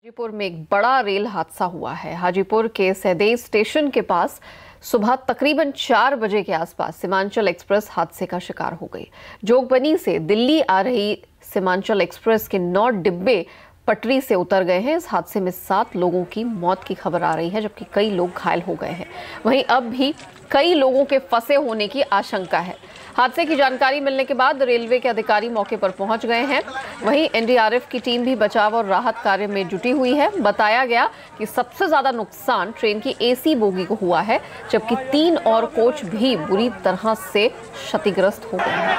हाजीपुर में एक बड़ा रेल हादसा हुआ है। हाजीपुर के सहदेई स्टेशन के पास सुबह तकरीबन 4 बजे के आसपास सीमांचल एक्सप्रेस हादसे का शिकार हो गई। जोगबनी से दिल्ली आ रही सीमांचल एक्सप्रेस के 9 डिब्बे पटरी से उतर गए हैं। इस हादसे में 7 लोगों की मौत की खबर आ रही है, जबकि कई लोग घायल हो गए हैं। वहीं अब भी कई लोगों के फंसे होने की आशंका है। हादसे की जानकारी मिलने के बाद रेलवे के अधिकारी मौके पर पहुंच गए हैं। वहीं एनडीआरएफ की टीम भी बचाव और राहत कार्य में जुटी हुई है। बताया गया कि सबसे ज्यादा नुकसान ट्रेन की एसी बोगी को हुआ है, जबकि 3 और कोच भी बुरी तरह से क्षतिग्रस्त हो गए हैं।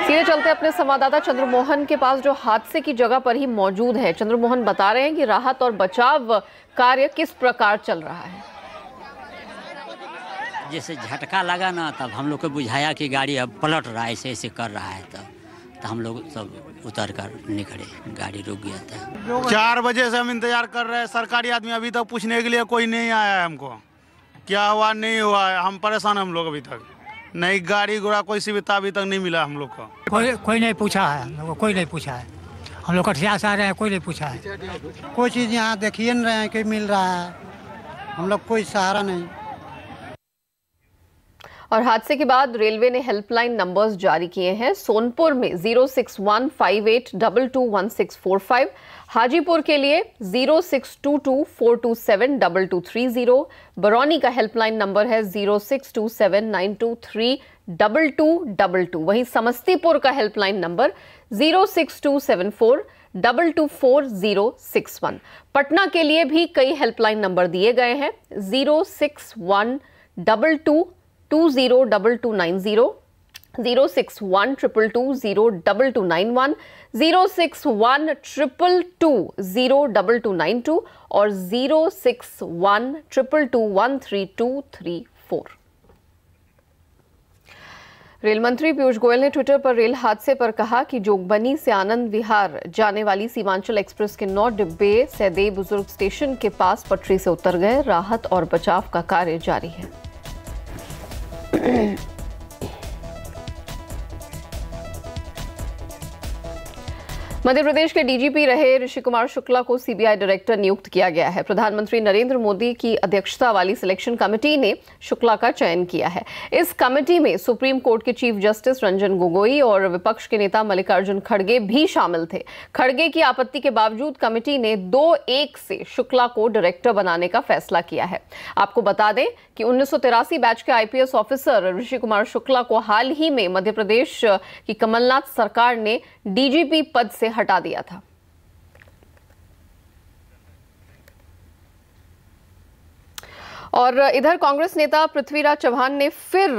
सीधे चलते अपने संवाददाता चंद्रमोहन के पास, जो हादसे की जगह पर ही मौजूद है। चंद्रमोहन बता रहे हैं कि राहत और बचाव कार्य किस प्रकार चल रहा है। जैसे झटका लगा ना, तब हम लोग को बुझाया कि गाड़ी अब पलट रहा है, ऐसे ऐसे कर रहा है। तो हम लोग सब उतर कर निकले, गाड़ी रुक गया था। 4 बजे से हम इंतजार कर रहे हैं। सरकारी आदमी अभी तक पूछने के लिए कोई नहीं आया है हमको, क्या हुआ नहीं हुआ है। हम परेशान, हम लोग अभी तक नहीं, गाड़ी घोड़ा कोई सुविधा अभी तक नहीं मिला हम लोग को। कोई नहीं पूछा है, हम लोग कोई नहीं पूछा है। हम लोग कटिया से आ रहे हैं, कोई नहीं पूछा है। कोई चीज़ यहाँ देखिए नहीं रहे हैं कि मिल रहा है, हम लोग कोई सहारा नहीं। और हादसे के बाद रेलवे ने हेल्पलाइन नंबर्स जारी किए हैं। सोनपुर में 06158221645, हाजीपुर के लिए 062242722330, बरौनी का हेल्पलाइन नंबर है 0627923222। वहीं समस्तीपुर का हेल्पलाइन नंबर 06274224061। पटना के लिए भी कई हेल्पलाइन नंबर दिए गए हैं, 06122202290, 06122202291, 06122202292 और 06122213234। रेल मंत्री पीयूष गोयल ने ट्विटर पर रेल हादसे पर कहा कि जोगबनी से आनंद विहार जाने वाली सीमांचल एक्सप्रेस के 9 डिब्बे सहदेई बुजुर्ग स्टेशन के पास पटरी से उतर गए। राहत और बचाव का कार्य जारी है। मध्य प्रदेश के डीजीपी रहे ऋषि कुमार शुक्ला को सीबीआई डायरेक्टर नियुक्त किया गया है। प्रधानमंत्री नरेंद्र मोदी की अध्यक्षता वाली सिलेक्शन कमेटी ने शुक्ला का चयन किया है। इस कमेटी में सुप्रीम कोर्ट के चीफ जस्टिस रंजन गोगोई और विपक्ष के नेता मल्लिकार्जुन खड़गे भी शामिल थे। खड़गे की आपत्ति के बावजूद कमेटी ने 2-1 से शुक्ला को डायरेक्टर बनाने का फैसला किया है। आपको बता दें कि 1983 बैच के आईपीएस ऑफिसर ऋषि कुमार शुक्ला को हाल ही में मध्य प्रदेश की कमलनाथ सरकार ने डीजीपी पद से हटा दिया था। और इधर कांग्रेस नेता पृथ्वीराज चव्हाण ने फिर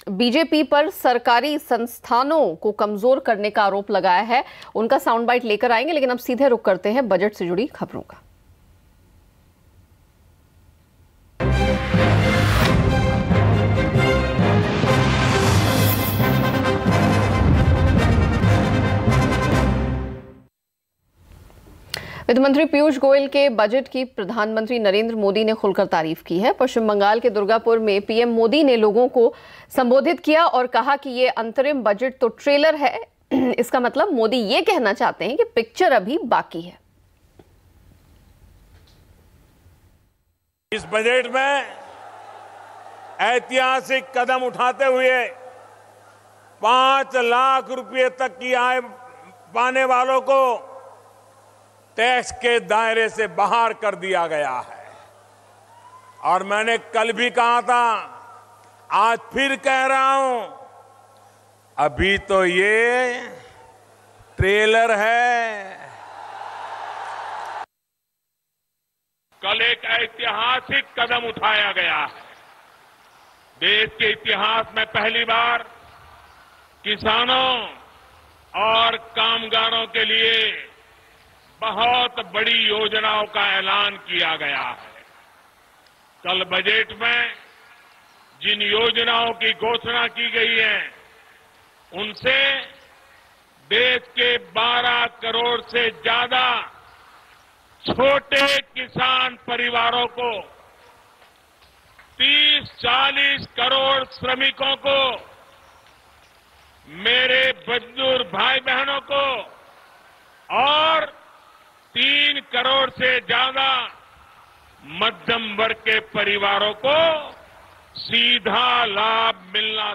बीजेपी पर सरकारी संस्थानों को कमजोर करने का आरोप लगाया है। उनका साउंड बाइट लेकर आएंगे, लेकिन अब सीधे रुख करते हैं बजट से जुड़ी खबरों का। वित्त मंत्री पीयूष गोयल के बजट की प्रधानमंत्री नरेंद्र मोदी ने खुलकर तारीफ की है। पश्चिम बंगाल के दुर्गापुर में पीएम मोदी ने लोगों को संबोधित किया और कहा कि ये अंतरिम बजट तो ट्रेलर है। इसका मतलब मोदी ये कहना चाहते हैं कि पिक्चर अभी बाकी है। इस बजट में ऐतिहासिक कदम उठाते हुए 5 लाख रुपए तक की आय पाने वालों को टैक्स के दायरे से बाहर कर दिया गया है। और मैंने कल भी कहा था, आज फिर कह रहा हूं, अभी तो ये ट्रेलर है। कल एक ऐतिहासिक कदम उठाया गया है। देश के इतिहास में पहली बार किसानों और कामगारों के लिए बहुत बड़ी योजनाओं का ऐलान किया गया है। कल बजट में जिन योजनाओं की घोषणा की गई है, उनसे देश के 12 करोड़ से ज्यादा छोटे किसान परिवारों को, 30-40 करोड़ श्रमिकों को, मेरे मजदूर भाई बहनों को और 3 करोड़ से ज्यादा मध्यम वर्ग के परिवारों को सीधा लाभ मिलना